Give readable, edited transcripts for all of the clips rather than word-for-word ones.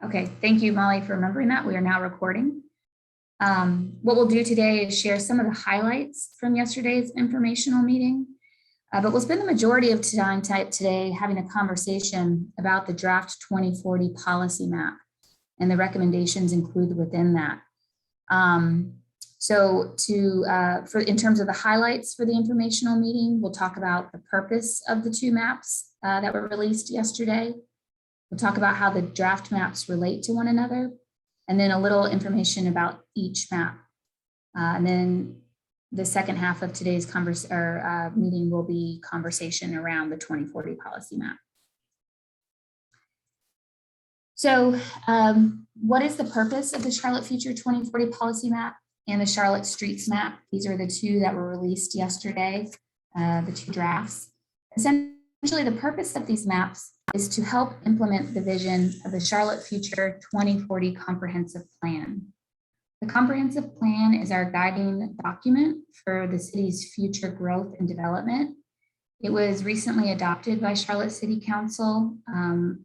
Okay, thank you, Molly, for remembering that. We are now recording. What we'll do today is share some of the highlights from yesterday's informational meeting, but we'll spend the majority of time today having a conversation about the draft 2040 policy map and the recommendations included within that. In terms of the highlights for the informational meeting, we'll talk about the purpose of the two maps that were released yesterday. We'll talk about how the draft maps relate to one another, and then a little information about each map. And then the second half of today's meeting will be conversation around the 2040 policy map. So what is the purpose of the Charlotte Future 2040 policy map and the Charlotte Streets map? These are the two that were released yesterday, the two drafts. Essentially, the purpose of these maps is to help implement the vision of the Charlotte Future 2040 Comprehensive Plan. The Comprehensive Plan is our guiding document for the city's future growth and development. It was recently adopted by Charlotte City Council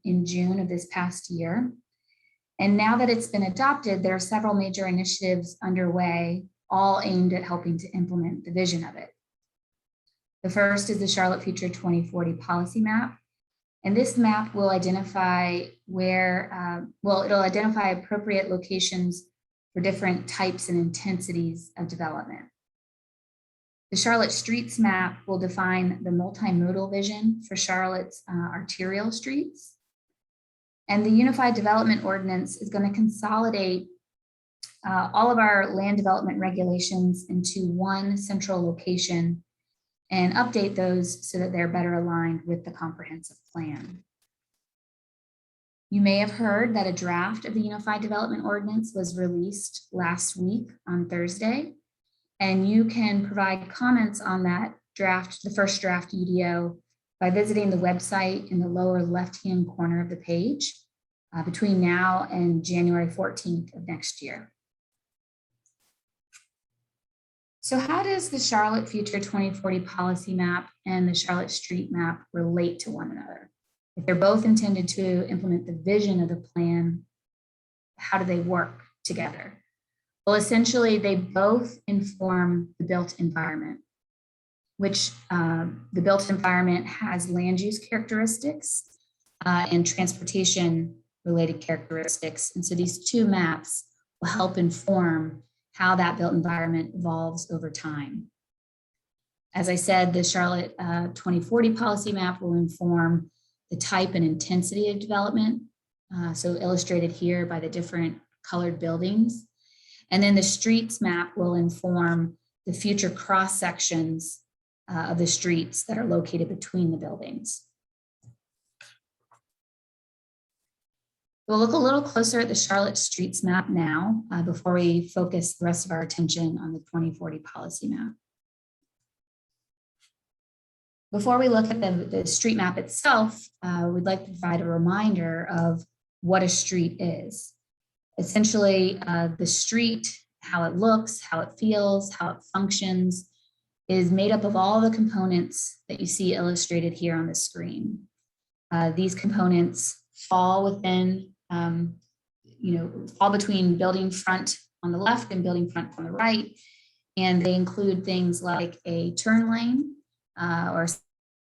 in June of this past year. And now that it's been adopted, there are several major initiatives underway, all aimed at helping to implement the vision of it. The first is the Charlotte Future 2040 Policy Map. And this map will identify it'll identify appropriate locations for different types and intensities of development. The Charlotte Streets map will define the multimodal vision for Charlotte's arterial streets. And the Unified Development Ordinance is going to consolidate all of our land development regulations into one central location and update those so that they're better aligned with the comprehensive plan. You may have heard that a draft of the Unified Development Ordinance was released last week on Thursday, and you can provide comments on that draft, the first draft UDO, by visiting the website in the lower left-hand corner of the page between now and January 14th of next year. So how does the Charlotte Future 2040 policy map and the Charlotte Street map relate to one another? If they're both intended to implement the vision of the plan, how do they work together? Well, essentially, they both inform the built environment, which the built environment has land use characteristics and transportation related characteristics. And so these two maps will help inform how that built environment evolves over time. As I said, the Charlotte 2040 policy map will inform the type and intensity of development, so illustrated here by the different colored buildings. And then the streets map will inform the future cross sections of the streets that are located between the buildings. We'll look a little closer at the Charlotte Streets map now before we focus the rest of our attention on the 2040 policy map. Before we look at the street map itself, we'd like to provide a reminder of what a street is. Essentially, the street, how it looks, how it feels, how it functions, is made up of all the components that you see illustrated here on the screen. These components fall within fall between building front on the left and building front on the right. And they include things like a turn lane or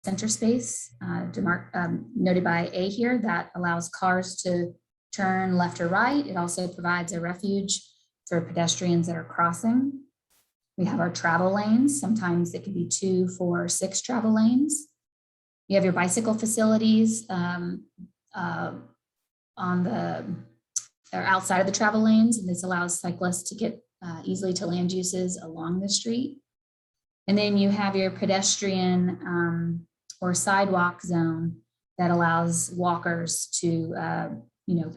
center space noted by A here that allows cars to turn left or right. It also provides a refuge for pedestrians that are crossing. We have our travel lanes. Sometimes it can be 2, 4, 6 travel lanes. You have your bicycle facilities or outside of the travel lanes, and this allows cyclists to get easily to land uses along the street. And then you have your pedestrian or sidewalk zone that allows walkers to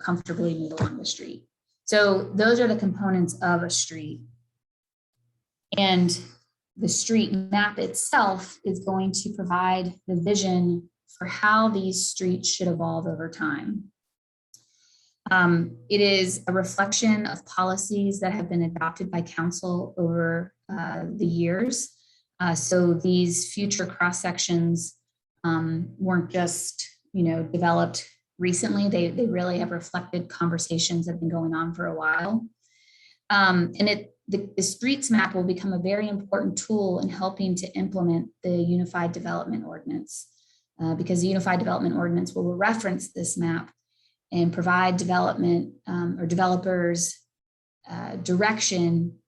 comfortably move along the street. So those are the components of a street. And the street map itself is going to provide the vision for how these streets should evolve over time. It is a reflection of policies that have been adopted by council over the years. So these future cross sections weren't just developed recently. They really have reflected conversations that have been going on for a while. And the streets map will become a very important tool in helping to implement the Unified Development Ordinance, because the Unified Development Ordinance will reference this map and provide development or developers direction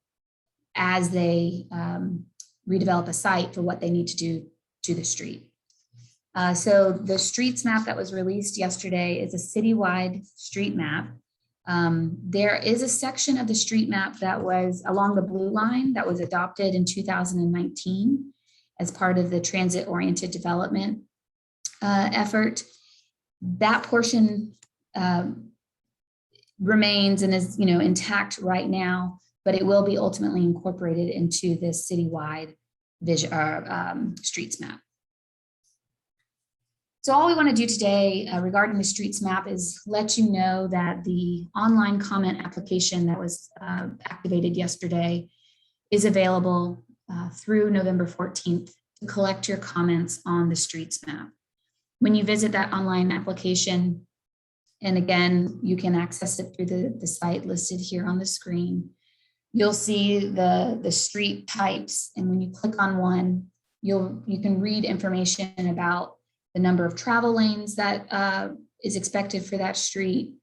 as they redevelop a site for what they need to do to the street. So the streets map that was released yesterday is a citywide street map. There is a section of the street map that was along the blue line that was adopted in 2019 as part of the transit-oriented development effort. That portion remains and is intact right now, but it will be ultimately incorporated into this citywide vision streets map. So all we want to do today regarding the streets map is let you know that the online comment application that was activated yesterday is available through November 14th to collect your comments on the streets map. When you visit that online application, and again, you can access it through the site listed here on the screen, you'll see the street types. And when you click on one, you can read information about the number of travel lanes that is expected for that street,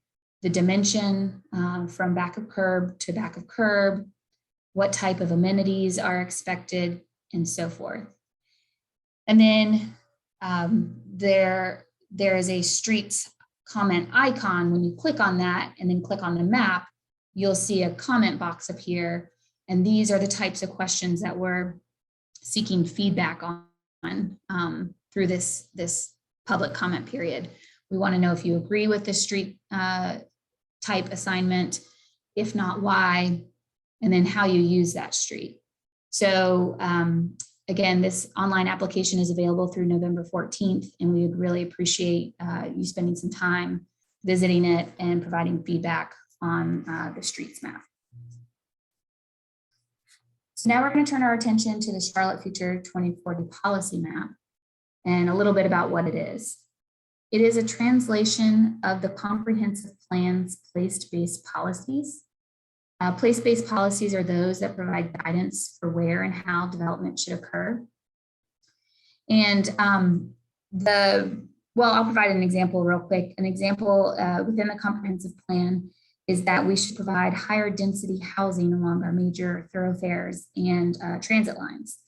the dimension from back of curb to back of curb, what type of amenities are expected, and so forth. And then there is a streets comment icon. When you click on that and then click on the map, you'll see a comment box appear. And these are the types of questions that we're seeking feedback on through this public comment period. We want to know if you agree with the street type assignment, if not, why, and then how you use that street. So again, this online application is available through November 14th, and we would really appreciate you spending some time visiting it and providing feedback on the streets map. So now we're going to turn our attention to the Charlotte Future 2040 Policy Map and a little bit about what it is. It is a translation of the comprehensive plan's place-based policies. Place-based policies are those that provide guidance for where and how development should occur. And I'll provide an example real quick. An example within the comprehensive plan is that we should provide higher density housing along our major thoroughfares and transit lines.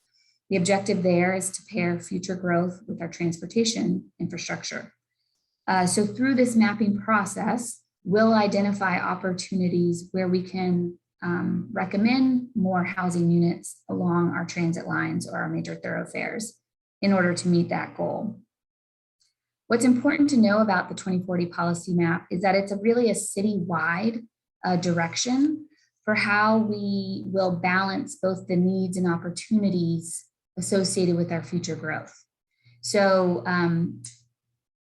The objective there is to pair future growth with our transportation infrastructure. So through this mapping process, we'll identify opportunities where we can recommend more housing units along our transit lines or our major thoroughfares in order to meet that goal. What's important to know about the 2040 policy map is that it's really a citywide direction for how we will balance both the needs and opportunities associated with our future growth. So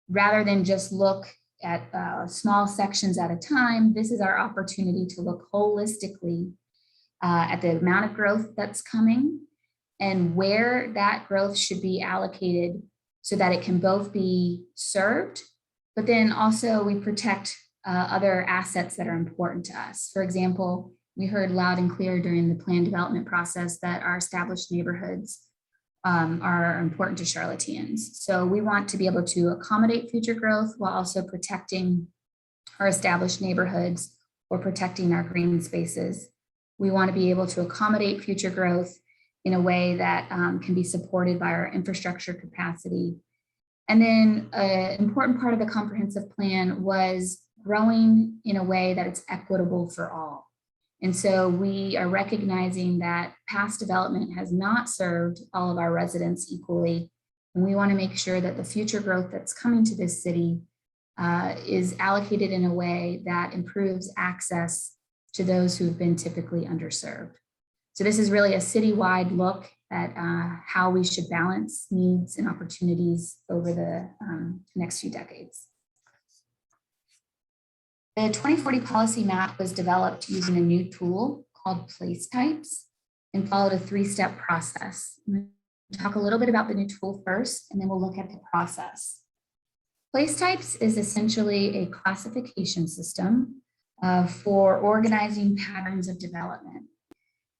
rather than just look at small sections at a time, this is our opportunity to look holistically at the amount of growth that's coming and where that growth should be allocated so that it can both be served, but then also we protect other assets that are important to us. For example, we heard loud and clear during the plan development process that our established neighborhoods are important to Charlotteans. So we want to be able to accommodate future growth while also protecting our established neighborhoods or protecting our green spaces. We want to be able to accommodate future growth in a way that can be supported by our infrastructure capacity. And then an important part of the comprehensive plan was growing in a way that it's equitable for all. And so we are recognizing that past development has not served all of our residents equally. And we want to make sure that the future growth that's coming to this city is allocated in a way that improves access to those who have been typically underserved. So this is really a citywide look at how we should balance needs and opportunities over the next few decades. The 2040 policy map was developed using a new tool called place types and followed a three-step process. I'm going to talk a little bit about the new tool first, and then we'll look at the process. Place types is essentially a classification system for organizing patterns of development.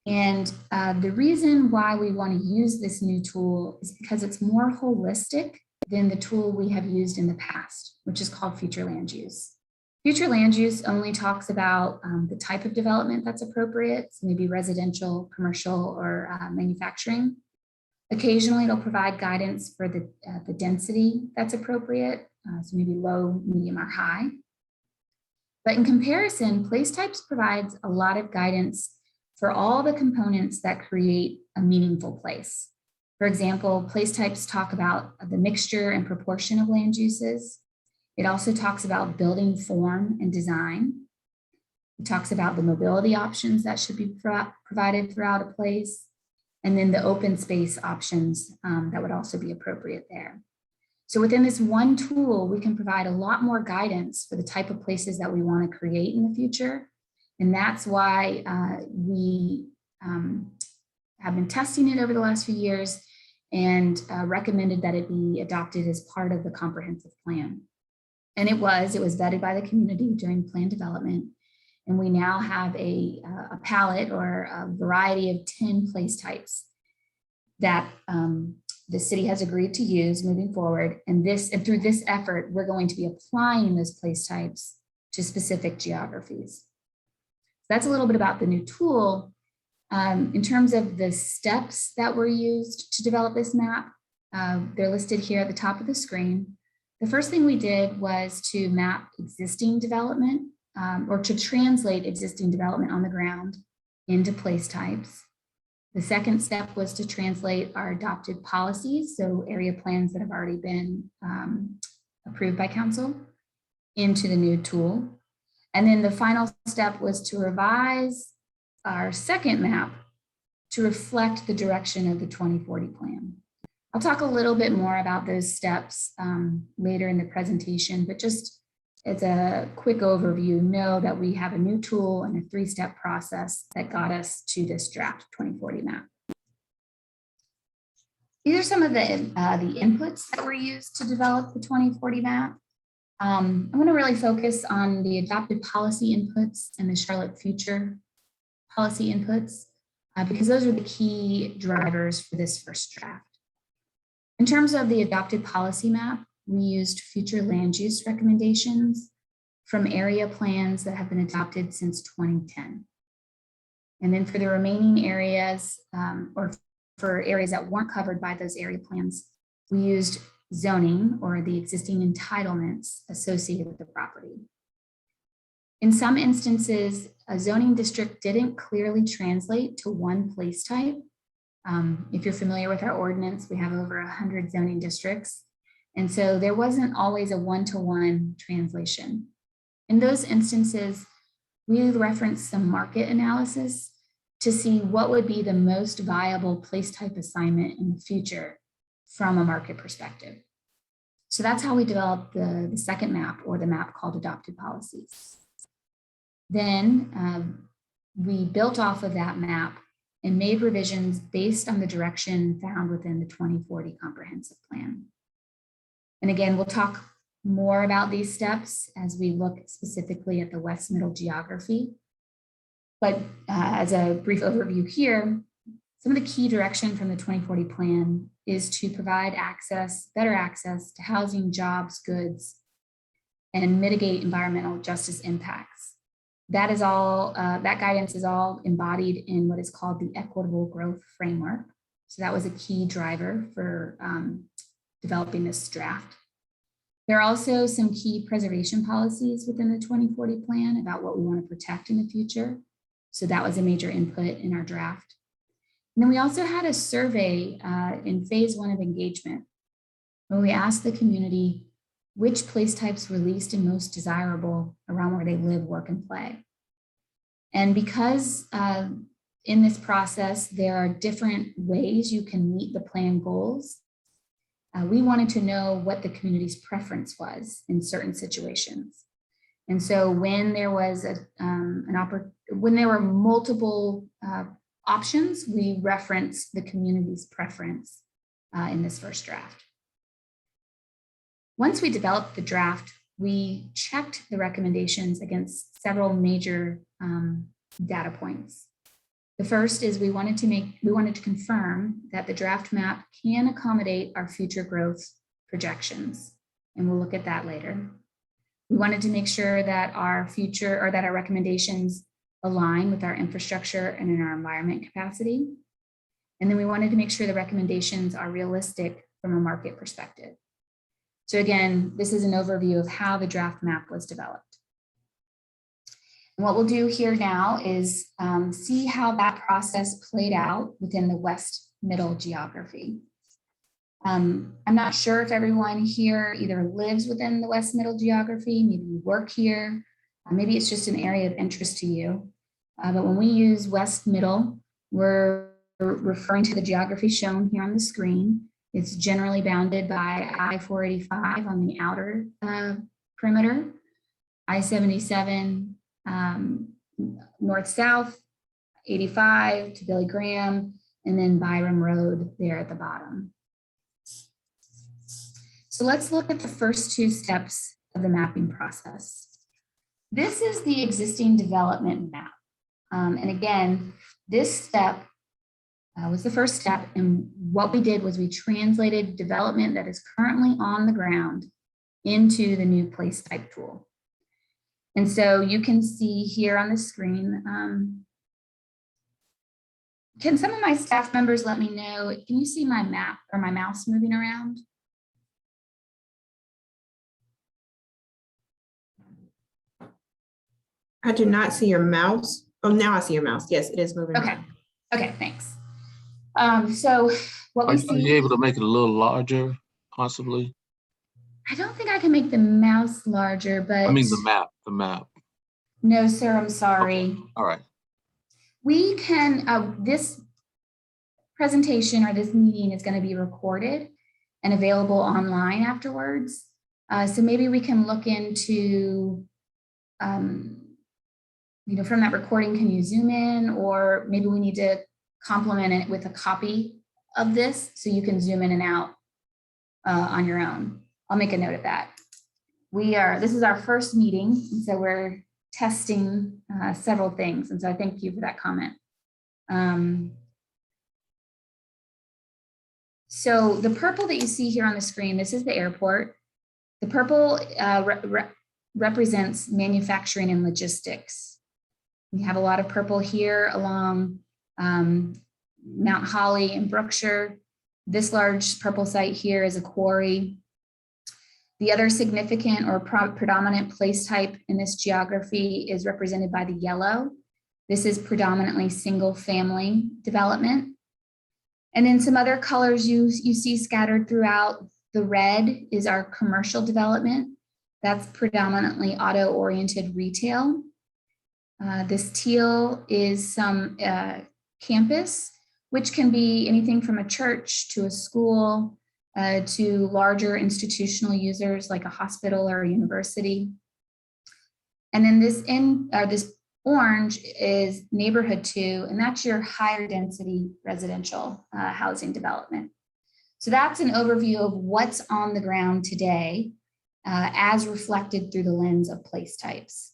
And the reason why we want to use this new tool is because it's more holistic than the tool we have used in the past, which is called future land use. Future land use only talks about the type of development that's appropriate, so maybe residential, commercial, or manufacturing. Occasionally, it'll provide guidance for the density that's appropriate, so maybe low, medium, or high. But in comparison, place types provides a lot of guidance for all the components that create a meaningful place. For example, place types talk about the mixture and proportion of land uses. It also talks about building form and design. It talks about the mobility options that should be provided throughout a place, and then the open space options that would also be appropriate there. So within this one tool, we can provide a lot more guidance for the type of places that we want to create in the future. And that's why we have been testing it over the last few years and recommended that it be adopted as part of the comprehensive plan. And it was vetted by the community during plan development. And we now have a palette or a variety of 10 place types that the city has agreed to use moving forward. And through this effort, we're going to be applying those place types to specific geographies. That's a little bit about the new tool. In terms of the steps that were used to develop this map, they're listed here at the top of the screen. The first thing we did was to map existing development or to translate existing development on the ground into place types. The second step was to translate our adopted policies, so area plans that have already been approved by council, into the new tool. And then the final step was to revise our second map to reflect the direction of the 2040 plan. I'll talk a little bit more about those steps later in the presentation, but just as a quick overview, know that we have a new tool and a 3-step process that got us to this draft 2040 map. These are some of the inputs that were used to develop the 2040 map. I'm going to really focus on the adopted policy inputs and the Charlotte future policy inputs because those are the key drivers for this first draft. In terms of the adopted policy map, we used future land use recommendations from area plans that have been adopted since 2010. And then for the remaining areas, or for areas that weren't covered by those area plans, we used zoning or the existing entitlements associated with the property. In some instances, a zoning district didn't clearly translate to one place type. If you're familiar with our ordinance, we have over 100 zoning districts. And so there wasn't always a one-to-one translation. In those instances, we referenced some market analysis to see what would be the most viable place type assignment in the future from a market perspective. So that's how we developed the second map, or the map called adopted policies. Then we built off of that map and made revisions based on the direction found within the 2040 comprehensive plan. And again, we'll talk more about these steps as we look specifically at the West Middle geography. But as a brief overview here, some of the key direction from the 2040 plan is to provide better access to housing, jobs, goods, and mitigate environmental justice impacts. That is all, that guidance is all embodied in what is called the equitable growth framework. So that was a key driver for developing this draft. There are also some key preservation policies within the 2040 plan about what we want to protect in the future. So that was a major input in our draft. And then we also had a survey in phase 1 of engagement, where we asked the community which place types were least and most desirable around where they live, work, and play. And because in this process, there are different ways you can meet the plan goals, we wanted to know what the community's preference was in certain situations. And so when there was when there were multiple options, we referenced the community's preference in this first draft. Once we developed the draft, we checked the recommendations against several major data points. The first is we wanted to confirm that the draft map can accommodate our future growth projections, and we'll look at that later. We wanted to make sure that our recommendations align with our infrastructure and in our environment capacity. And then we wanted to make sure the recommendations are realistic from a market perspective. So again, this is an overview of how the draft map was developed. And what we'll do here now is see how that process played out within the West Middle geography. I'm not sure if everyone here either lives within the West Middle geography, maybe you work here, maybe it's just an area of interest to you. But when we use West Middle, we're referring to the geography shown here on the screen. It's generally bounded by I-485 on the outer perimeter, I-77 north-south, 85 to Billy Graham, and then Byram Road there at the bottom. So let's look at the first two steps of the mapping process. This is the existing development map. And again, this step was the first step. And what we did was we translated development that is currently on the ground into the new place type tool. And so you can see here on the screen, can some of my staff members let me know, can you see my map or my mouse moving around? I do not see your mouse. Oh, now I see your mouse. Yes, it is moving. Okay. around. Okay, thanks. So what we see. Are you able to make it a little larger, possibly? I don't think I can make the mouse larger, but. I mean the map. No, sir, I'm sorry. Okay. All right. We can, this presentation or this meeting is going to be recorded and available online afterwards. So maybe we can look into, from that recording, can you zoom in, or maybe we need to complement it with a copy of this so you can zoom in and out on your own. I'll make a note of that. This is our first meeting, and so we're testing several things. And so I thank you for that comment. So the purple that you see here on the screen, this is the airport. The purple represents manufacturing and logistics. We have a lot of purple here along Mount Holly in Brookshire. This large purple site here is a quarry. The other significant or predominant place type in this geography is represented by the yellow. This is predominantly single family development. And then some other colors you see scattered throughout. The red is our commercial development. That's predominantly auto-oriented retail. This teal is some campus, which can be anything from a church to a school, to larger institutional users like a hospital or a university. And then this orange is neighborhood 2, and that's your higher density residential housing development. So that's an overview of what's on the ground today as reflected through the lens of place types.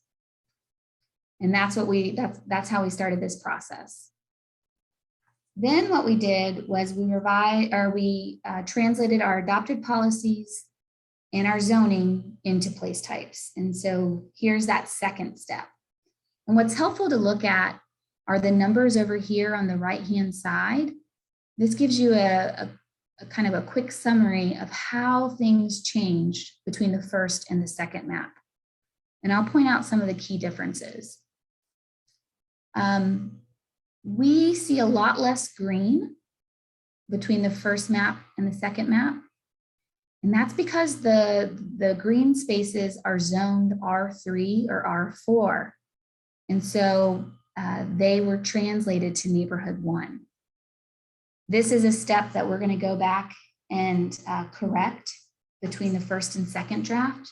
And that's how we started this process. Then what we did was we translated our adopted policies and our zoning into place types. And so here's that second step. And what's helpful to look at are the numbers over here on the right-hand side. This gives you a kind of a quick summary of how things changed between the first and the second map. And I'll point out some of the key differences. We see a lot less green between the first map and the second map. And that's because the green spaces are zoned R3 or R4. And so they were translated to neighborhood 1. This is a step that we're going to go back and correct between the first and second draft.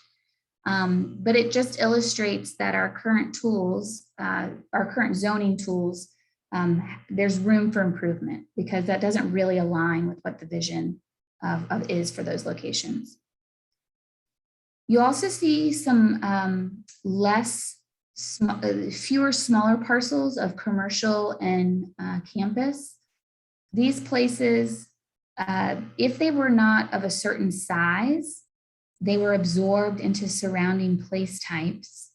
But it just illustrates that our current tools, our current zoning tools, there's room for improvement because that doesn't really align with what the vision is for those locations. You also see some fewer smaller parcels of commercial and campus. These places, if they were not of a certain size, they were absorbed into surrounding place types.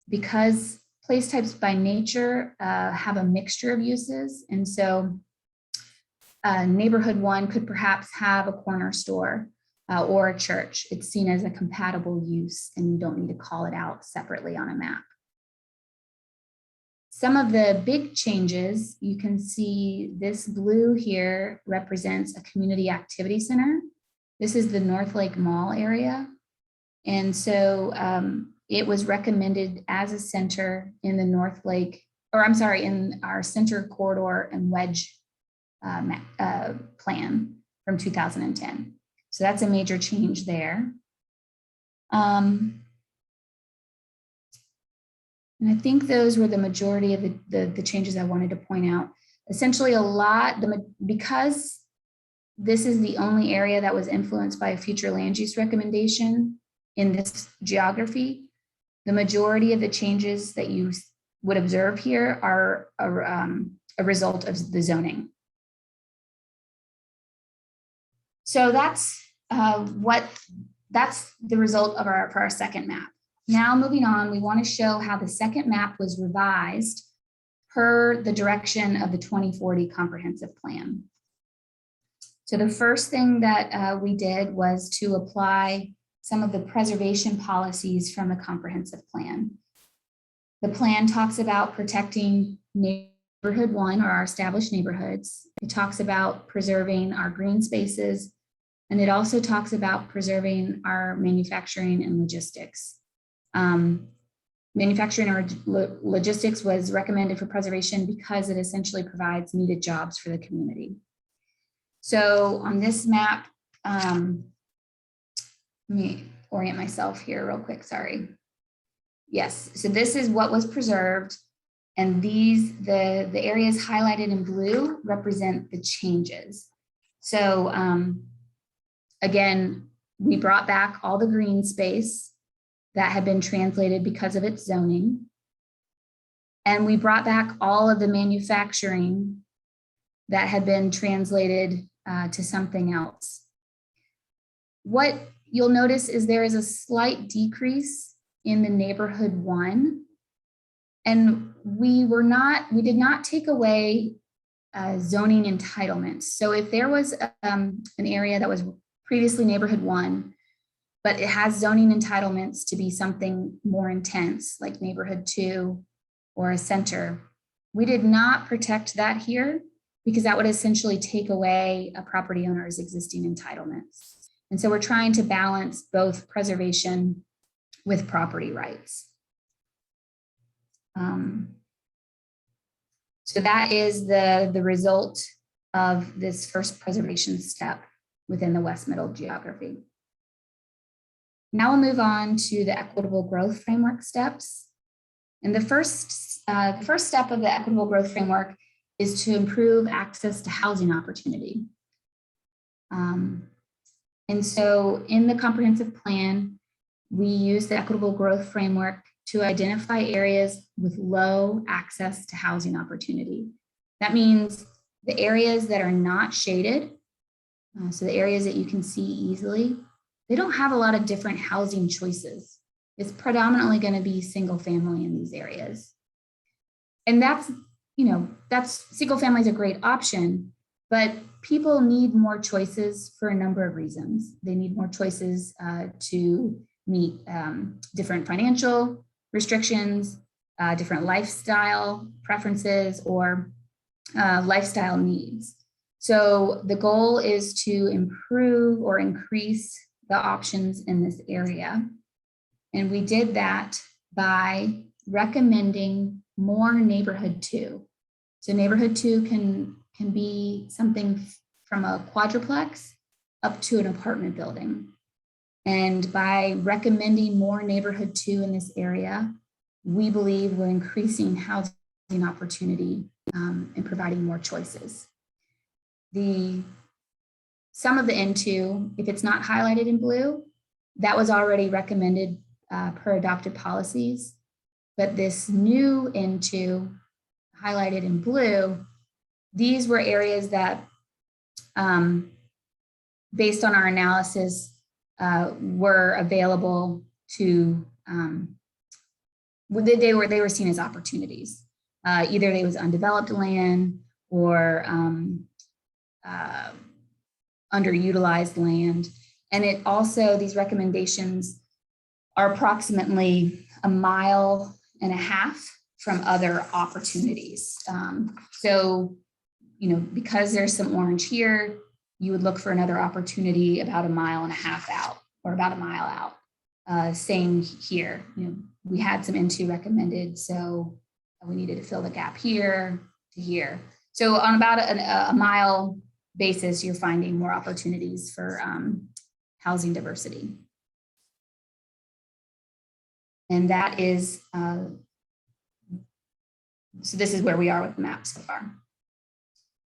Because place types by nature have a mixture of uses, and so neighborhood 1 could perhaps have a corner store or a church. It's seen as a compatible use, and you don't need to call it out separately on a map. Some of the big changes, you can see this blue here represents a community activity center. This is the North Lake Mall area. And so it was recommended as a center in the North Lake, or I'm sorry, in our center corridor and wedge plan from 2010. So that's a major change there. And I think those were the majority of the changes I wanted to point out. Essentially because this is the only area that was influenced by a future land use recommendation in this geography, the majority of the changes that you would observe here are a result of the zoning. So that's the result of for our second map. Now moving on, we want to show how the second map was revised per the direction of the 2040 comprehensive plan. So the first thing that we did was to apply some of the preservation policies from the comprehensive plan. The plan talks about protecting neighborhood 1 or our established neighborhoods. It talks about preserving our green spaces, and it also talks about preserving our manufacturing and logistics. Manufacturing or logistics was recommended for preservation because it essentially provides needed jobs for the community. So on this map, let me orient myself here real quick, sorry. Yes, so this is what was preserved, and the areas highlighted in blue represent the changes. So again, we brought back all the green space that had been translated because of its zoning. And we brought back all of the manufacturing that had been translated to something else. What you'll notice is there is a slight decrease in the neighborhood 1. And we did not take away zoning entitlements. So if there was an area that was previously neighborhood 1, but it has zoning entitlements to be something more intense, like neighborhood 2 or a center, we did not protect that here because that would essentially take away a property owner's existing entitlements. And so we're trying to balance both preservation with property rights. So that is the result of this first preservation step within the West Middle geography. Now we'll move on to the equitable growth framework steps. And the first step of the equitable growth framework is to improve access to housing opportunity. And so in the comprehensive plan, we use the equitable growth framework to identify areas with low access to housing opportunity. That means the areas that are not shaded, so the areas that you can see easily, they don't have a lot of different housing choices. It's predominantly going to be single family in these areas. And that's single family is a great option, but people need more choices for a number of reasons. They need more choices to meet different financial restrictions, different lifestyle preferences, or lifestyle needs. So the goal is to improve or increase the options in this area. And we did that by recommending more neighborhood 2. So neighborhood 2 can be something from a quadruplex up to an apartment building. And by recommending more neighborhood 2 in this area, we believe we're increasing housing opportunity and providing more choices. Some of the N2, if it's not highlighted in blue, That was already recommended per adopted policies, but this new into highlighted in blue, these were areas that based on our analysis were available to, they were seen as opportunities. Either they was undeveloped land or underutilized land. And it also, these recommendations are approximately 1.5 miles from other opportunities. So, because there's some orange here, you would look for another opportunity about 1.5 miles out or about 1 mile out. Same here, we had some N2 recommended, so we needed to fill the gap here to here. So on about a mile basis, you're finding more opportunities for housing diversity. And that is, so this is where we are with the map so far.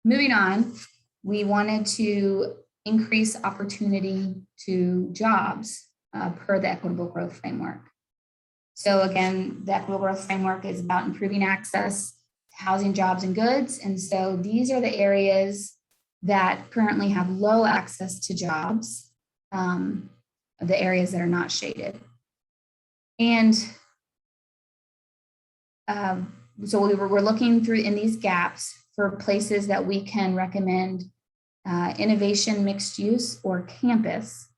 Moving on, we wanted to increase opportunity to jobs per the equitable growth framework. So again, the equitable growth framework is about improving access to housing, jobs, and goods. And so these are the areas that currently have low access to jobs, the areas that are not shaded. And so we're looking through in these gaps for places that we can recommend innovation, mixed use, or campus.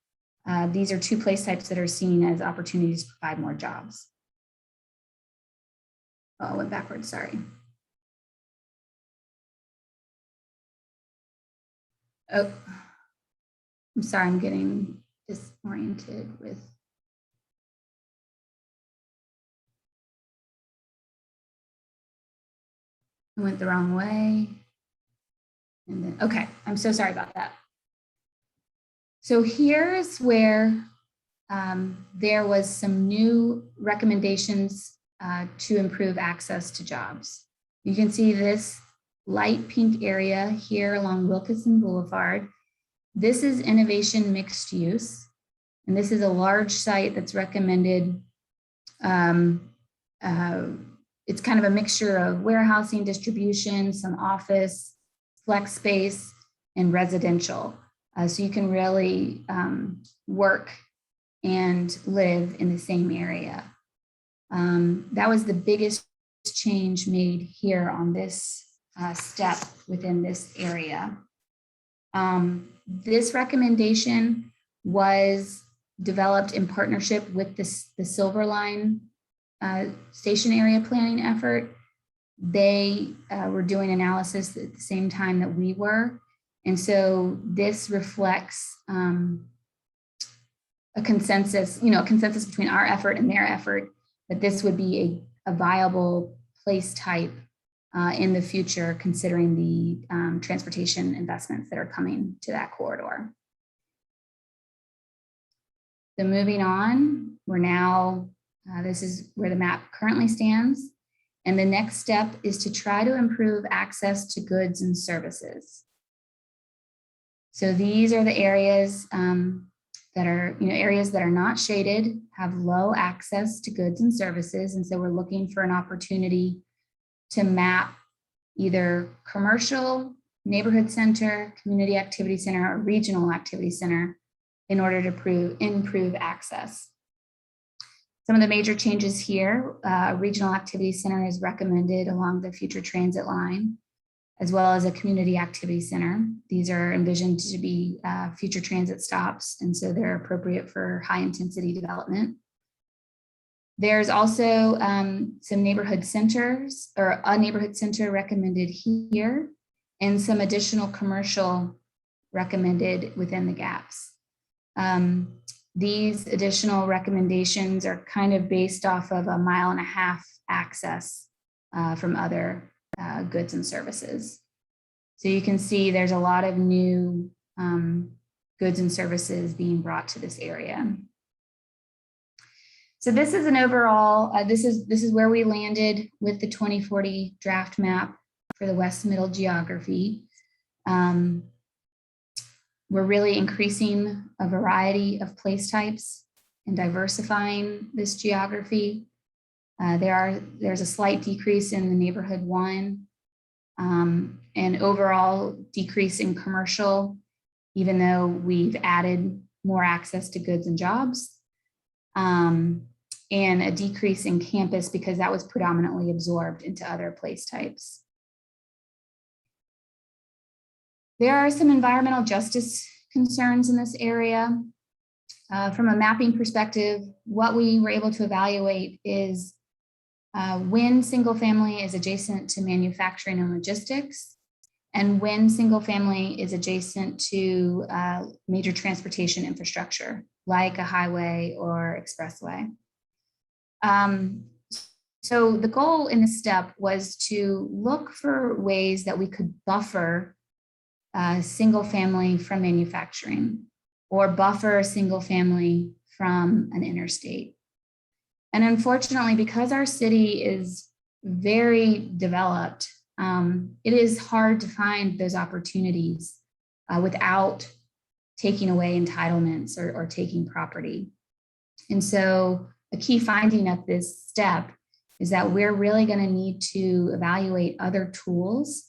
These are 2 place types that are seen as opportunities to provide more jobs. Oh, I went backwards, sorry. Oh, I'm sorry, I'm getting disoriented with. I went the wrong way. And then, okay, I'm so sorry about that. So here's where there was some new recommendations to improve access to jobs. You can see this light pink area here along Wilkinson Boulevard. This is innovation mixed use. And this is a large site that's recommended. It's kind of a mixture of warehousing, distribution, some office, flex space, and residential. So you can really work and live in the same area. That was the biggest change made here on this step within this area. This recommendation was developed in partnership with the Silver Line station area planning effort. They were doing analysis at the same time that we were. And so this reflects a consensus, a consensus between our effort and their effort that this would be a viable place type in the future, considering the transportation investments that are coming to that corridor. So moving on, we're now, this is where the map currently stands. And the next step is to try to improve access to goods and services. So these are the areas that are, areas that are not shaded, have low access to goods and services. And so we're looking for an opportunity to map either commercial, neighborhood center, community activity center, or regional activity center in order to improve access. Some of the major changes here, regional activity center is recommended along the future transit line, as well as a community activity center. These are envisioned to be future transit stops, and so they're appropriate for high intensity development. There's also some neighborhood centers, or a neighborhood center recommended here, and some additional commercial recommended within the gaps. These additional recommendations are kind of based off of 1.5 mile access from other goods and services. So you can see there's a lot of new goods and services being brought to this area. So this is an overall, this is where we landed with the 2040 draft map for the West Middle geography. We're really increasing a variety of place types and diversifying this geography. There's a slight decrease in the neighborhood 1, and overall decrease in commercial, even though we've added more access to goods and jobs, and a decrease in campus because that was predominantly absorbed into other place types. There are some environmental justice concerns in this area. From a mapping perspective, what we were able to evaluate is when single family is adjacent to manufacturing and logistics, and when single family is adjacent to major transportation infrastructure, like a highway or expressway. So the goal in this step was to look for ways that we could buffer single family from manufacturing, or buffer single family from an interstate. And unfortunately, because our city is very developed, it is hard to find those opportunities without taking away entitlements or taking property. And so a key finding of this step is that we're really going to need to evaluate other tools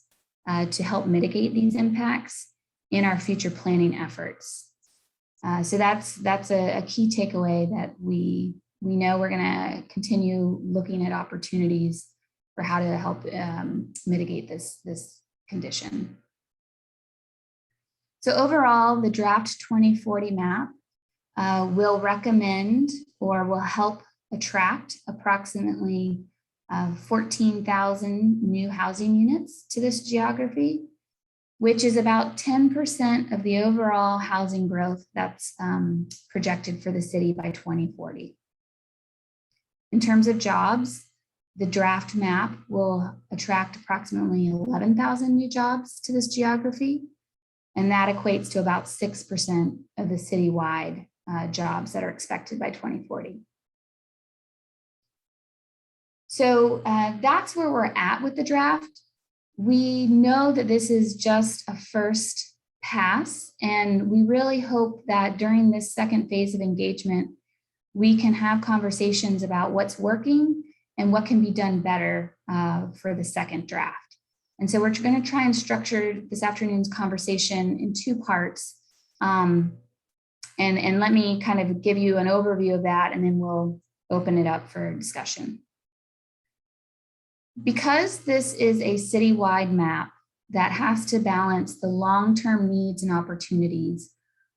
to help mitigate these impacts in our future planning efforts. So that's a key takeaway, that we know we're going to continue looking at opportunities for how to help mitigate this condition. So overall, the draft 2040 map will recommend or will help attract approximately 14,000 new housing units to this geography, which is about 10% of the overall housing growth that's projected for the city by 2040. In terms of jobs, the draft map will attract approximately 11,000 new jobs to this geography, and that equates to about 6% of the citywide jobs that are expected by 2040. So that's where we're at with the draft. We know that this is just a first pass, and we really hope that during this second phase of engagement, we can have conversations about what's working and what can be done better for the second draft. And so we're going to try and structure this afternoon's conversation in 2 parts. And let me kind of give you an overview of that, and then we'll open it up for discussion. Because this is a citywide map that has to balance the long-term needs and opportunities,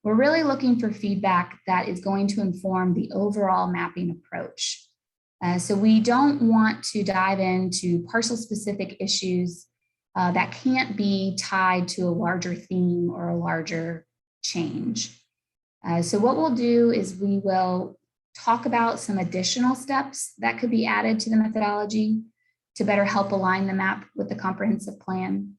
we're really looking for feedback that is going to inform the overall mapping approach. So we don't want to dive into parcel-specific issues that can't be tied to a larger theme or a larger change. So what we'll do is we will talk about some additional steps that could be added to the methodology to better help align the map with the comprehensive plan.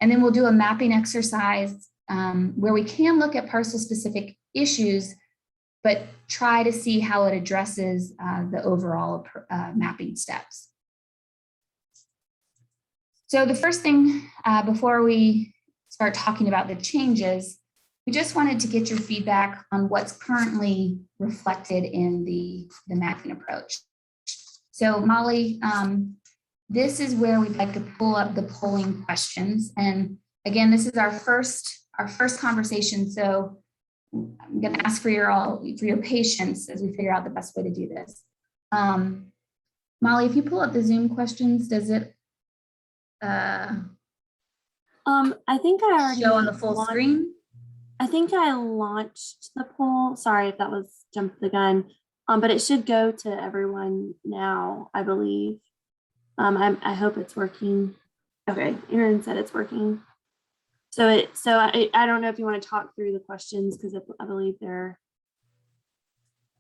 And then we'll do a mapping exercise where we can look at parcel-specific issues, but try to see how it addresses the overall mapping steps. So the first thing before we start talking about the changes, we just wanted to get your feedback on what's currently reflected in the mapping approach. So Molly, this is where we'd like to pull up the polling questions. And again, this is our first conversation. So I'm going to ask for your patience as we figure out the best way to do this. Molly, if you pull up the Zoom questions, does it I think I already show on the full screen? I think I launched the poll. Sorry if that was jump the gun. But it should go to everyone now, I believe. I hope it's working. Okay, Erin said it's working. So I don't know if you want to talk through the questions, because I believe they're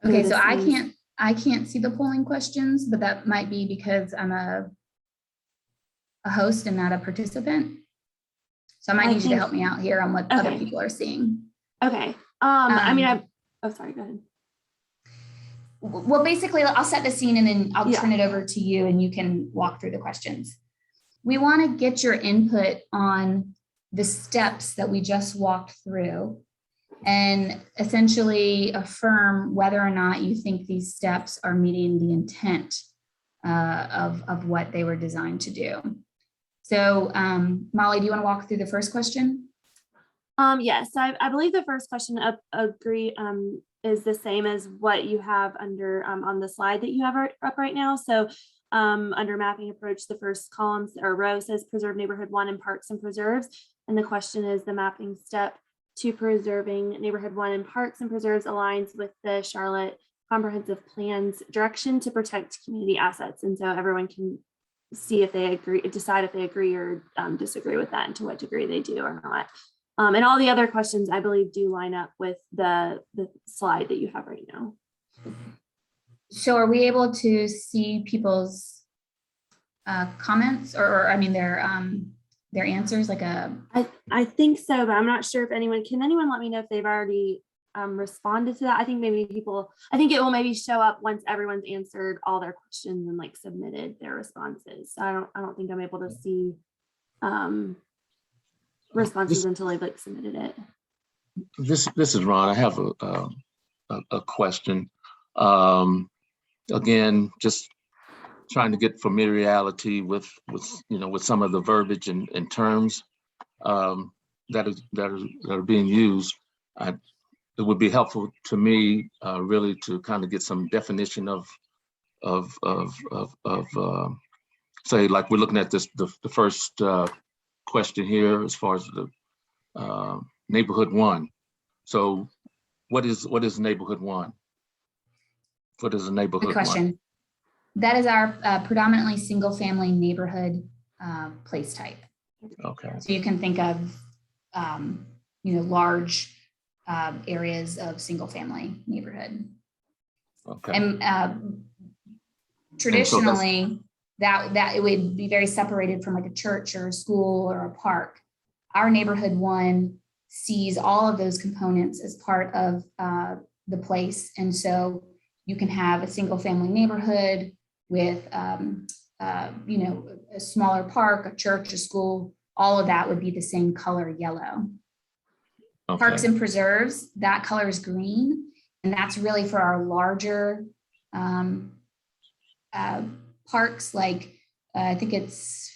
okay. So I can't see the polling questions, but that might be because I'm a host and not a participant. So I might need you to help me out here on what other people are seeing. Okay. I mean, oh, sorry, go ahead. Well, basically, I'll set the scene and then I'll turn it over to you and you can walk through the questions. We want to get your input on the steps that we just walked through. and essentially affirm whether or not you think these steps are meeting the intent of what they were designed to do. So Molly, do you want to walk through the first question? Yes, I believe the first question is the same as what you have under on the slide that you have up right now. So under mapping approach, the first column or row says preserve neighborhood 1 in parks and preserves. And the question is the mapping step to preserving neighborhood 1 in parks and preserves aligns with the Charlotte Comprehensive Plan's direction to protect community assets. And so everyone can see if they agree, decide if they agree or disagree with that and to what degree they do or not. And all the other questions, I believe, do line up with the slide that you have right now. So are we able to see people's comments or I mean, their answers like I think so, but I'm not sure if can anyone let me know if they've already responded to that? I think I think it will maybe show up once everyone's answered all their questions and like submitted their responses. I don't think I'm able to see responses until I've like submitted it. This is Ron. I have a question. Again, just trying to get familiarity with some of the verbiage and terms that are being used. It would be helpful to me really to kind of get some definition of say, like we're looking at this the first question here as far as the neighborhood 1. So what is neighborhood 1? What is a neighborhood? good question. 1? That is our predominantly single family neighborhood place type. Okay. So you can think of large areas of single family neighborhood. Okay. And traditionally that it would be very separated from like a church or a school or a park. Our neighborhood 1 sees all of those components as part of the place. And so you can have a single family neighborhood with a smaller park, a church, a school, all of that would be the same color yellow. Okay. Parks and preserves, that color is green. And that's really for our larger parks, like I think it's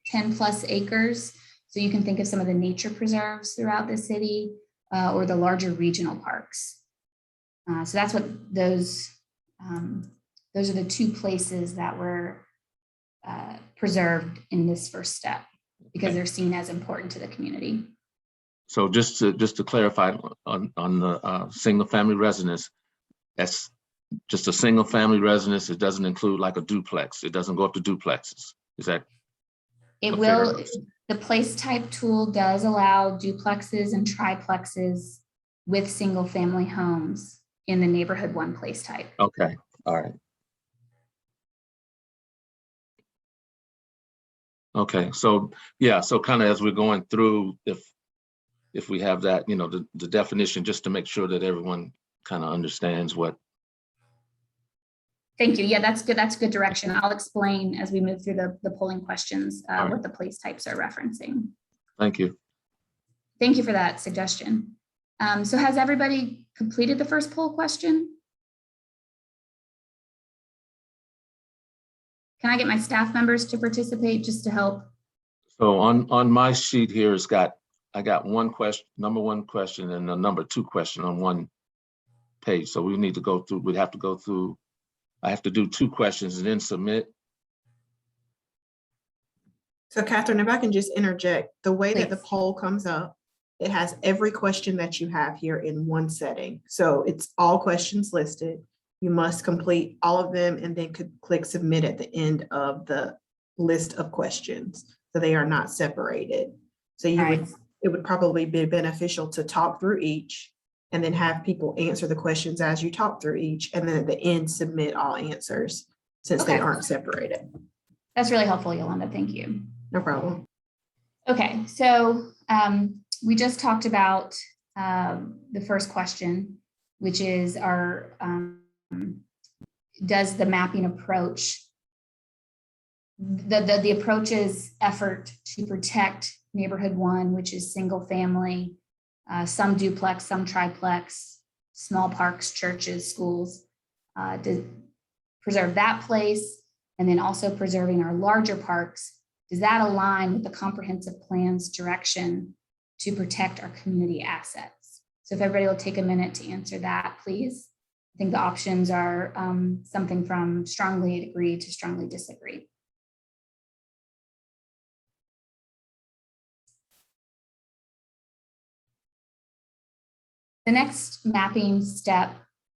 10 plus acres. So you can think of some of the nature preserves throughout the city or the larger regional parks. So that's what those are the 2 places that were preserved in this first step because they're seen as important to the community. So just to clarify on the single family residence, that's just a single family residence. It doesn't include like a duplex. It doesn't go up to duplexes. Is that? It will. The place type tool does allow duplexes and triplexes with single family homes in the neighborhood 1 place type. Okay. All right. Okay. So yeah. So kind of as we're going through, if we have that, the definition, just to make sure that everyone kind of understands what. Thank you. Yeah, that's good. That's good direction. I'll explain as we move through the polling questions right. what the place types are referencing. Thank you. Thank you for that suggestion. So has everybody completed the first poll question? Can I get my staff members to participate just to help? So on my sheet here, I got one question, number 1 question and a number 2 question on one page. So we need to go through, we'd have to go through, I have to do 2 questions and then submit. So Catherine, if I can just interject, the way that the Please. poll comes up, it has every question that you have here in one setting. So it's all questions listed. You must complete all of them and then click submit at the end of the list of questions. So they are not separated. So it would probably be beneficial to talk through each and then have people answer the questions as you talk through each, and then at the end submit all answers since they aren't separated. That's really helpful, Yolanda. Thank you. No problem. Okay, so we just talked about the first question, which is does the mapping approach, the approach's effort to protect neighborhood 1, which is single family, some duplex, some triplex, small parks, churches, schools, to preserve that place, and then also preserving our larger parks. Does that align with the comprehensive plan's direction to protect our community assets? So if everybody will take a minute to answer that, please. I think the options are something from strongly agree to strongly disagree. The next mapping step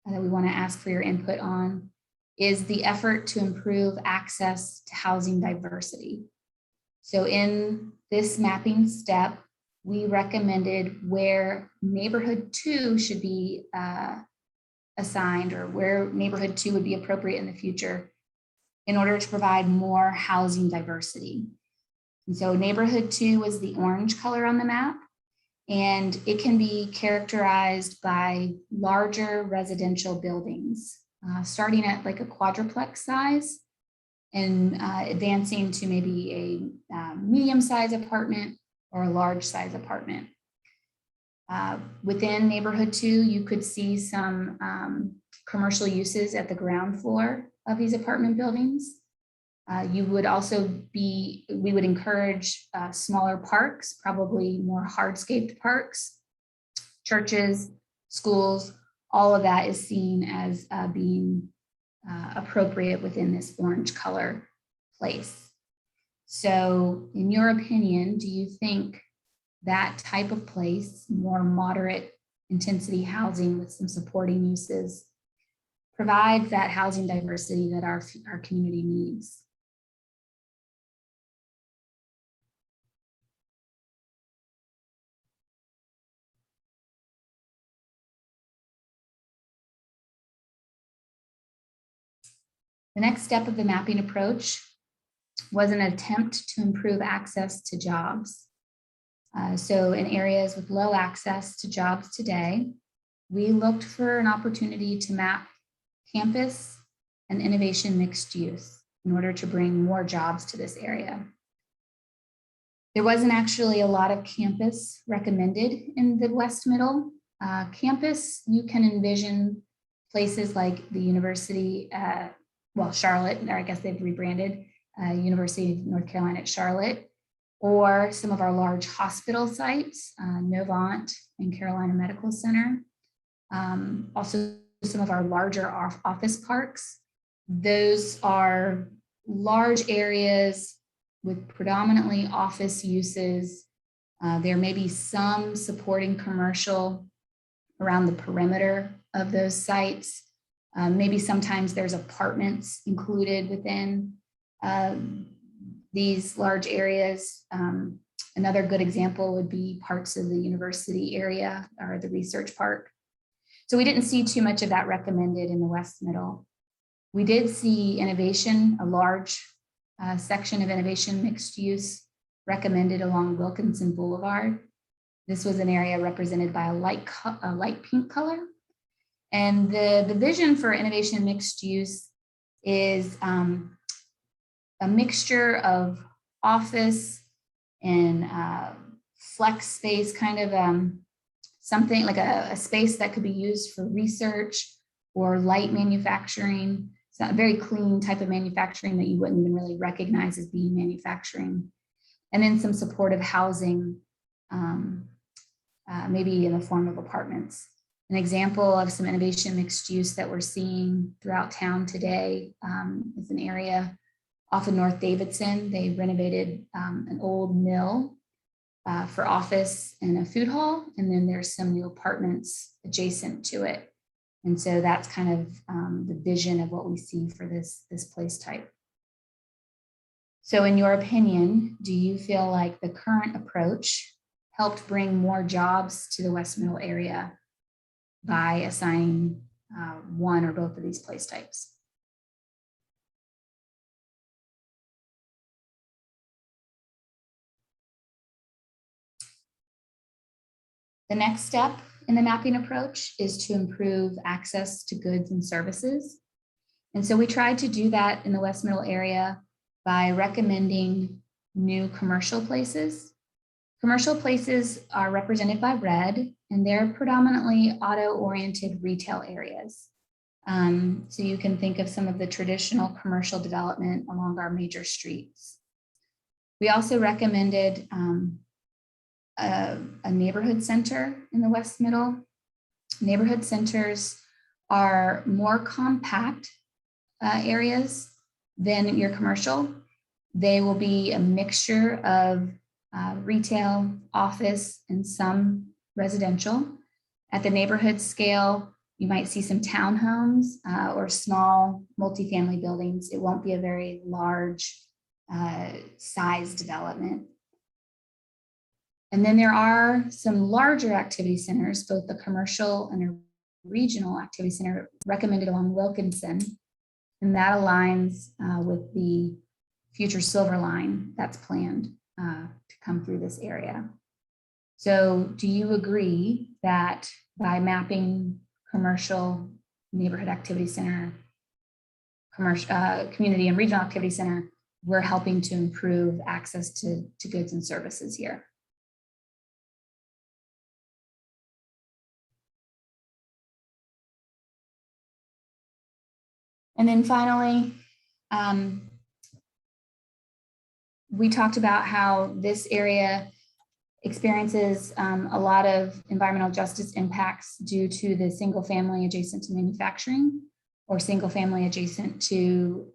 that we want to ask for your input on is the effort to improve access to housing diversity. So in this mapping step, we recommended where neighborhood 2 should be assigned, or where neighborhood 2 would be appropriate in the future in order to provide more housing diversity. And so neighborhood 2 was the orange color on the map, and it can be characterized by larger residential buildings, starting at like a quadruplex size and advancing to maybe a medium-sized apartment or a large-size apartment. Within neighborhood 2, you could see some commercial uses at the ground floor of these apartment buildings. We would encourage smaller parks, probably more hardscaped parks, churches, schools. All of that is seen as being appropriate within this orange color place. So in your opinion, do you think that type of place, more moderate intensity housing with some supporting uses, provides that housing diversity that our community needs? The next step of the mapping approach was an attempt to improve access to jobs. So in areas with low access to jobs today, we looked for an opportunity to map campus and innovation mixed use in order to bring more jobs to this area. There wasn't actually a lot of campus recommended in the West Middle. Campus, you can envision places like the University, Charlotte, or I guess they've rebranded, University of North Carolina at Charlotte, or some of our large hospital sites, Novant and Carolina Medical Center. Also some of our larger office parks. Those are large areas with predominantly office uses. There may be some supporting commercial around the perimeter of those sites. Maybe sometimes there's apartments included within these large areas. Another good example would be parts of the university area or the research park. So we didn't see too much of that recommended in the West Middle. We did see innovation, a large section of innovation mixed use recommended along Wilkinson Boulevard. This was an area represented by a light pink color. And the vision for innovation mixed use is a mixture of office and flex space, kind of something like a space that could be used for research or light manufacturing. It's not a very clean type of manufacturing that you wouldn't even really recognize as being manufacturing. And then some supportive housing, maybe in the form of apartments. An example of some innovation mixed use that we're seeing throughout town today is an area off of North Davidson. They renovated an old mill for office and a food hall, and then there's some new apartments adjacent to it. And so that's kind of the vision of what we see for this place type. So in your opinion, do you feel like the current approach helped bring more jobs to the West Middle area by assigning one or both of these place types? The next step in the mapping approach is to improve access to goods and services. And so we tried to do that in the West Middle area by recommending new commercial places. Commercial places are represented by red, and they're predominantly auto-oriented retail areas. So you can think of some of the traditional commercial development along our major streets. We also recommended a neighborhood center in the West Middle. Neighborhood centers are more compact areas than your commercial. They will be a mixture of retail, office, and some residential. At the neighborhood scale, you might see some townhomes or small multifamily buildings. It won't be a very large size development. And then there are some larger activity centers, both the commercial and a regional activity center recommended along Wilkinson. And that aligns with the future Silver Line that's planned to come through this area. So do you agree that by mapping commercial neighborhood activity center, commercial community and regional activity center, we're helping to improve access to goods and services here? And then finally, we talked about how this area experiences a lot of environmental justice impacts due to the single family adjacent to manufacturing or single family adjacent to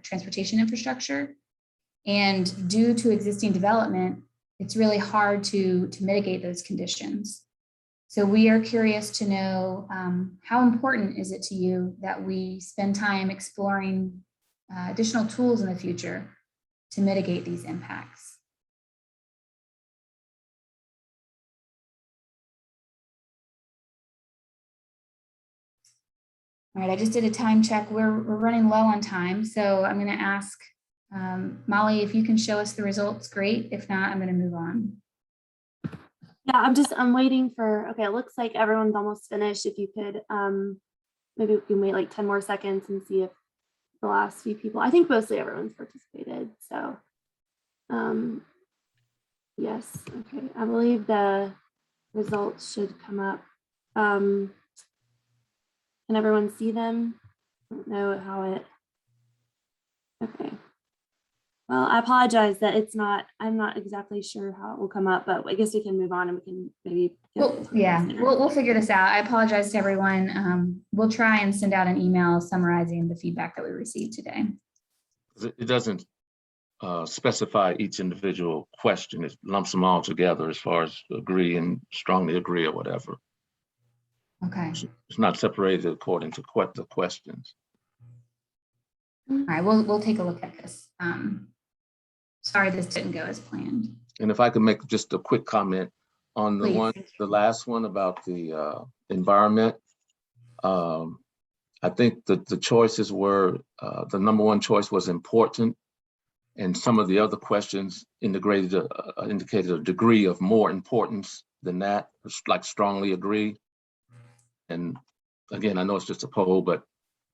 transportation infrastructure. And due to existing development, it's really hard to mitigate those conditions. So we are curious to know how important is it to you that we spend time exploring additional tools in the future to mitigate these impacts? All right, I just did a time check. We're running low on time, so I'm going to ask Molly if you can show us the results. Great. If not, I'm going to move on. Yeah, I'm waiting for, okay, it looks like everyone's almost finished. If you could, maybe we can wait like 10 more seconds and see if the last few people, I think mostly everyone's participated. So, yes, okay. I believe the results should come up. Can everyone see them? I don't know how it, okay. Well, I apologize that I'm not exactly sure how it will come up, but I guess we can move on and we can maybe. We'll figure this out. I apologize to everyone. We'll try and send out an email summarizing the feedback that we received today. It doesn't specify each individual question. It lumps them all together as far as agree and strongly agree or whatever. Okay. It's not separated according to the questions. All right, we'll take a look at this. Sorry, this didn't go as planned. And if I could make just a quick comment on the the last one about the environment. I think that the choices were, the number one choice was important, and some of the other questions indicated a degree of more importance than that, like strongly agree. And again, I know it's just a poll, but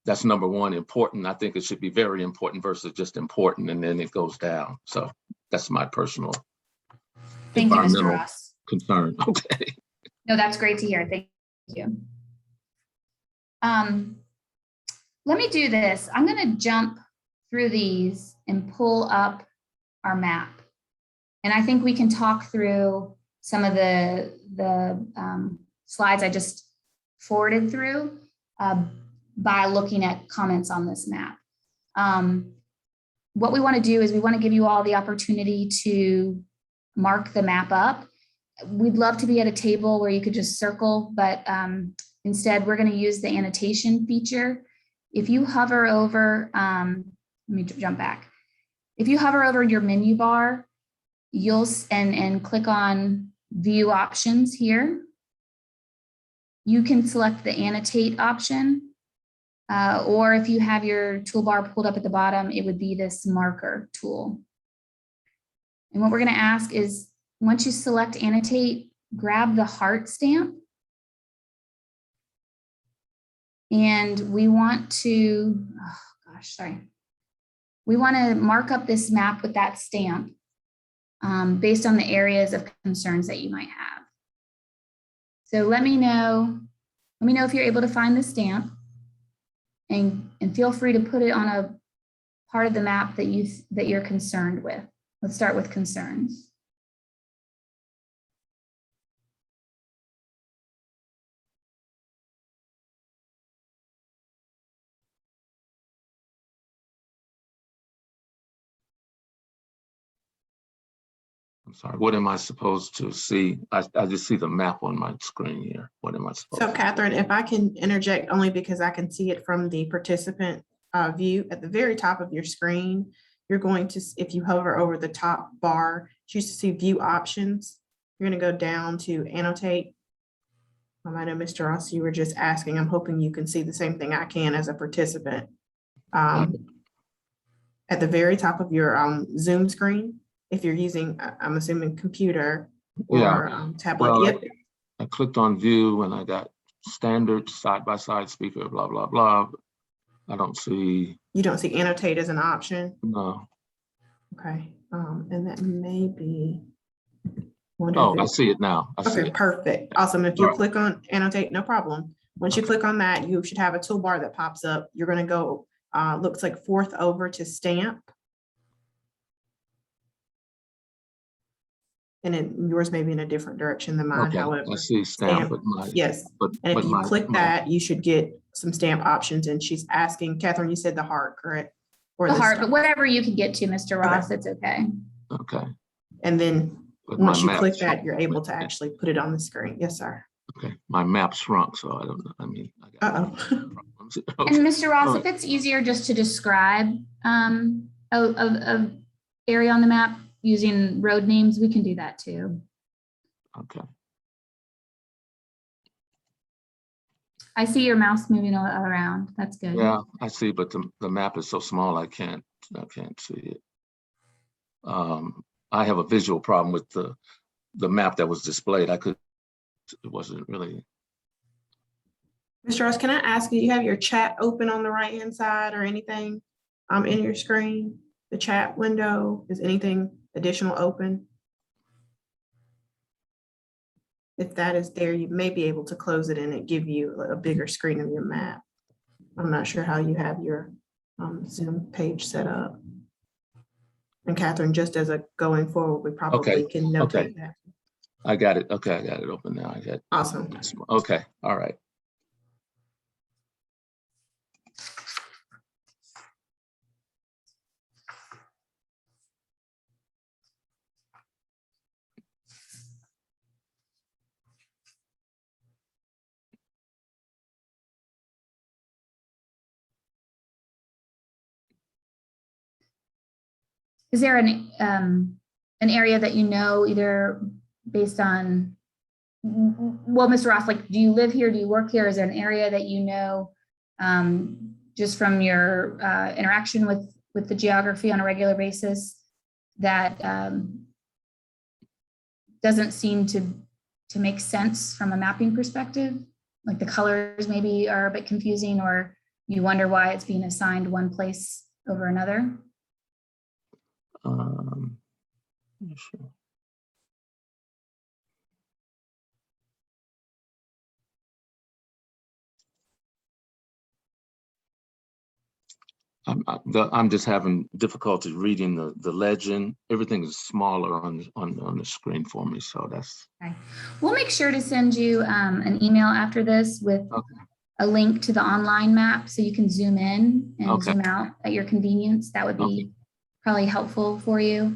that's number one, important. I think it should be very important versus just important, and then it goes down. So that's my personal Thank you, Mr. Ross. Concern. Okay. No, that's great to hear. Thank you. Let me do this. I'm going to jump through these and pull up our map. And I think we can talk through some of the slides I just forwarded through by looking at comments on this map. What we want to do is we want to give you all the opportunity to mark the map up. We'd love to be at a table where you could just circle, but instead we're going to use the annotation feature. If you hover over, let me jump back. If you hover over your menu bar, you'll and click on view options here. You can select the annotate option, or if you have your toolbar pulled up at the bottom, it would be this marker tool. And what we're going to ask is, once you select annotate, grab the heart stamp. And we want to, we want to mark up this map with that stamp. based on the areas of concerns that you might have. So let me know if you're able to find the stamp, and feel free to put it on a part of the map that you're concerned with. Let's start with concerns. I'm sorry, what am I supposed to see? I just see the map on my screen here. What am I supposed So to? Catherine, if I can interject only because I can see it from the participant view at the very top of your screen, you're going to, if you hover over the top bar, you should see view options. You're going to go down to annotate. I know Mr. Ross, you were just asking. I'm hoping you can see the same thing I can as a participant. At the very top of your Zoom screen, if you're using, I'm assuming computer or tablet. Well, Yep. I clicked on view and I got standard side-by-side speaker, blah, blah, blah. I don't see. You don't see annotate as an option? No. Okay, and that may be. Oh, I see it now. I see Okay, it. perfect. Awesome. If you All right. click on annotate, no problem. Once you click on that, you should have a toolbar that pops up. You're going to go, looks like fourth over to stamp. And then yours may be in a different direction than mine, Okay, however. I see stamp, but my, Yes. but, And if but you my, click my- that, you should get some stamp options. And she's asking, Catherine, you said the heart, correct? Or The heart, star. but whatever you can get to, Mr. Ross, it's okay. okay. And then But once you map click shrunk. that, you're able to actually put it on the screen. Yes, sir. Okay, my map shrunk, so I don't know. I mean, I got Uh-oh. problems. And Mr. Ross, All if it's easier just to describe a area on the map using road names, we can do that too. Okay. I see your mouse moving around. That's good. Yeah, I see, but the map is so small, I can't see it. I have a visual problem with the map that was displayed. It wasn't really. Mr. Ross, can I ask you, you have your chat open on the right-hand side or anything in your screen? The chat window, is anything additional open? If that is there, you may be able to close it and it give you a bigger screen of your map. I'm not sure how you have your Zoom page set up. And Catherine, just as a going forward, we probably can notate that. I got it. Okay, I got it open now. I got. Awesome. Okay, all right. Is there an area that you know, either based on, well, Mr. Ross, like, do you live here? Do you work here? Is there an area that you know, just from your interaction with the geography on a regular basis, that doesn't seem to make sense from a mapping perspective? Like the colors maybe are a bit confusing, or you wonder why it's being assigned one place over another? Sure. I'm just having difficulty reading the legend. Everything is smaller on the screen for me, so that's. Okay. We'll make sure to send you an email after this with a link to the online map, so you can zoom in and zoom out at your convenience. That would be probably helpful for you.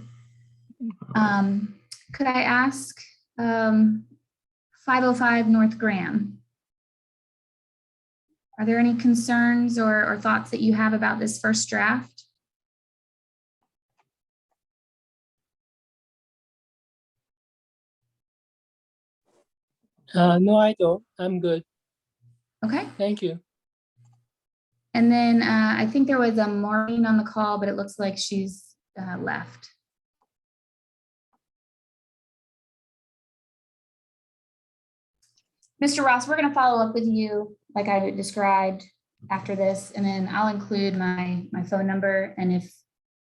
Could I ask 505 North Graham? Are there any concerns or thoughts that you have about this first draft? No, I don't. I'm good. Okay. Thank you. And then I think there was a Maureen on the call, but it looks like she's left. Mr. Ross, we're going to follow up with you like I described after this, and then I'll include my phone number. And if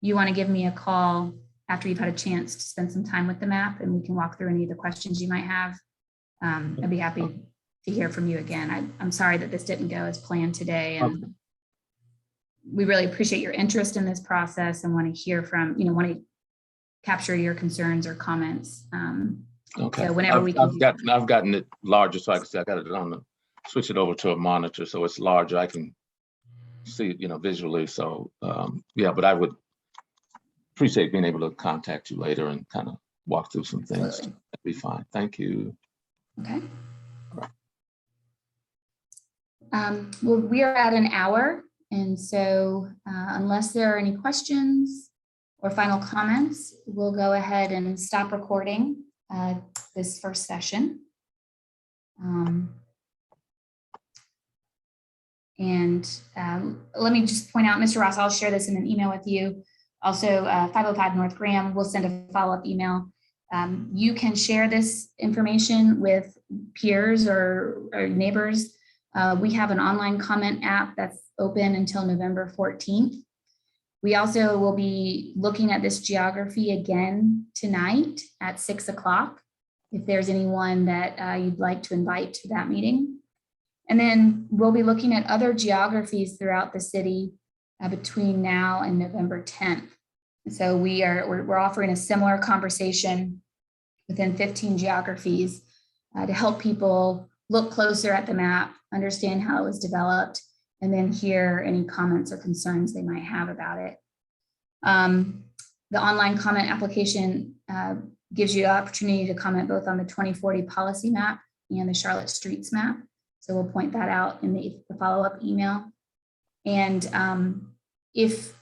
you want to give me a call after you've had a chance to spend some time with the map, and we can walk through any of the questions you might have. I'd be happy to hear from you again. I'm sorry that this didn't go as planned today, and we really appreciate your interest in this process and want to hear from, want to capture your concerns or comments. Okay. So whenever I've gotten it larger, so I got it on the, switch it over to a monitor, so it's larger. I can see it, visually. So yeah, but I would appreciate being able to contact you later and kind of walk through some things. Absolutely. That'd be fine. Thank you. Okay. Well, we are at an hour, and so unless there are any questions or final comments, we'll go ahead and stop recording this first session. Let me just point out, Mr. Ross, I'll share this in an email with you. Also, 505 North Graham will send a follow-up email. You can share this information with peers or neighbors. We have an online comment app that's open until November 14th. We also will be looking at this geography again tonight at 6 o'clock, if there's anyone that you'd like to invite to that meeting. And then we'll be looking at other geographies throughout the city between now and November 10th. And so we're offering a similar conversation within 15 geographies to help people look closer at the map, understand how it was developed, and then hear any comments or concerns they might have about it. The online comment application gives you the opportunity to comment both on the 2040 policy map and the Charlotte Streets map. So we'll point that out in the follow-up email. And if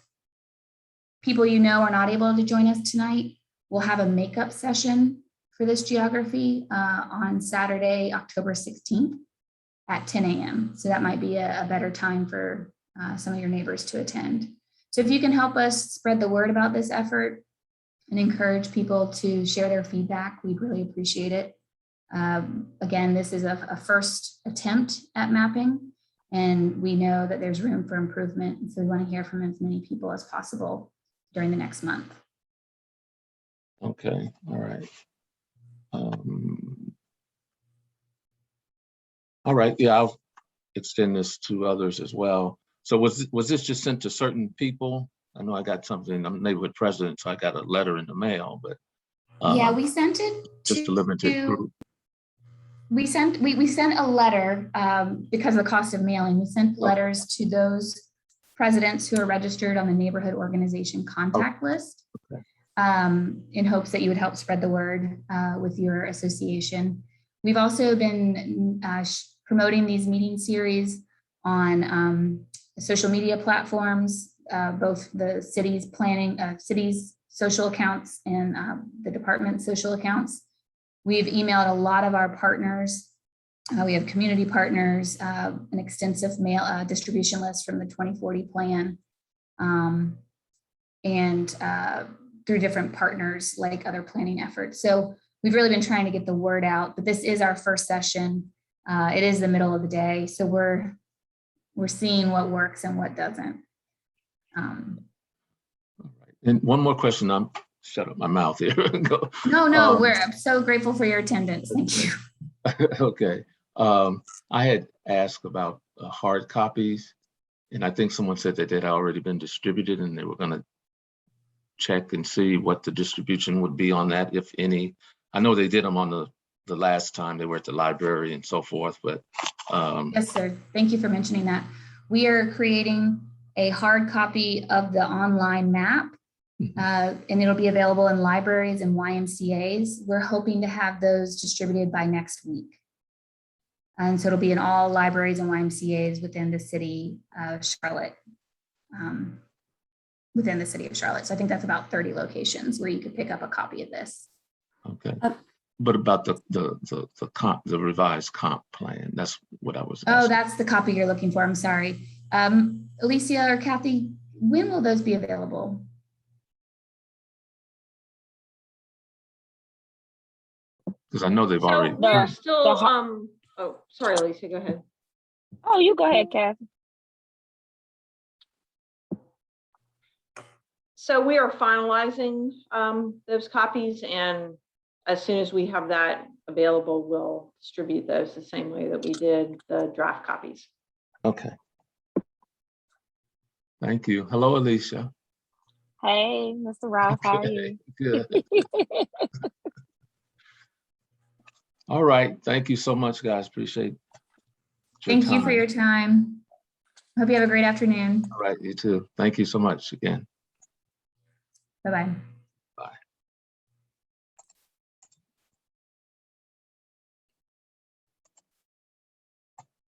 people are not able to join us tonight, we'll have a makeup session for this geography on Saturday, October 16th at 10 a.m. So that might be a better time for some of your neighbors to attend. So if you can help us spread the word about this effort and encourage people to share their feedback, we'd really appreciate it. Again, this is a first attempt at mapping, and we know that there's room for improvement. And so we want to hear from as many people as possible during the next month. Okay, all right. All right, yeah, I'll extend this to others as well. So was this just sent to certain people? I know I got something, I'm neighborhood president, so I got a letter in the mail, but yeah, we sent it just a limited group. We sent a letter because of the cost of mailing. We sent letters to those presidents who are registered on the neighborhood organization contact list in hopes that you would help spread the word with your association. We've also been promoting these meeting series on social media platforms, both the city's city's social accounts and the department's social accounts. We've emailed a lot of our partners. We have community partners, an extensive mail distribution list from the 2040 plan, and through different partners like other planning efforts. So we've really been trying to get the word out, but this is our first session. It is the middle of the day, so we're seeing what works and what doesn't. All right. And one more question. I'm shut up my mouth here. No, we're so grateful for your attendance. Thank you. Okay. I had asked about hard copies, and I think someone said that they'd already been distributed and they were going to check and see what the distribution would be on that, if any. I know they did them on the last time they were at the library and so forth, but. Yes, sir. Thank you for mentioning that. We are creating a hard copy of the online map. And it'll be available in libraries and YMCAs. We're hoping to have those distributed by next week. And so it'll be in all libraries and YMCAs within the city of Charlotte. So I think that's about 30 locations where you could pick up a copy of this. Okay. But about the revised comp plan, that's what I was asking. Oh, that's the copy you're looking for. I'm sorry. Alicia or Kathy, when will those be available? Because I know they've already. We're still, oh, sorry, Alicia, go ahead. Oh, you go ahead, Kathy. So we are finalizing those copies, and as soon as we have that available, we'll distribute those the same way that we did the draft copies. Okay. Thank you. Hello, Alicia. Hey, Mr. Ross, how are you? Good. All right. Thank you so much, guys. Appreciate your Thank you for time. your time. Hope you have a great afternoon. All right, you too. Thank you so much again. Bye-bye.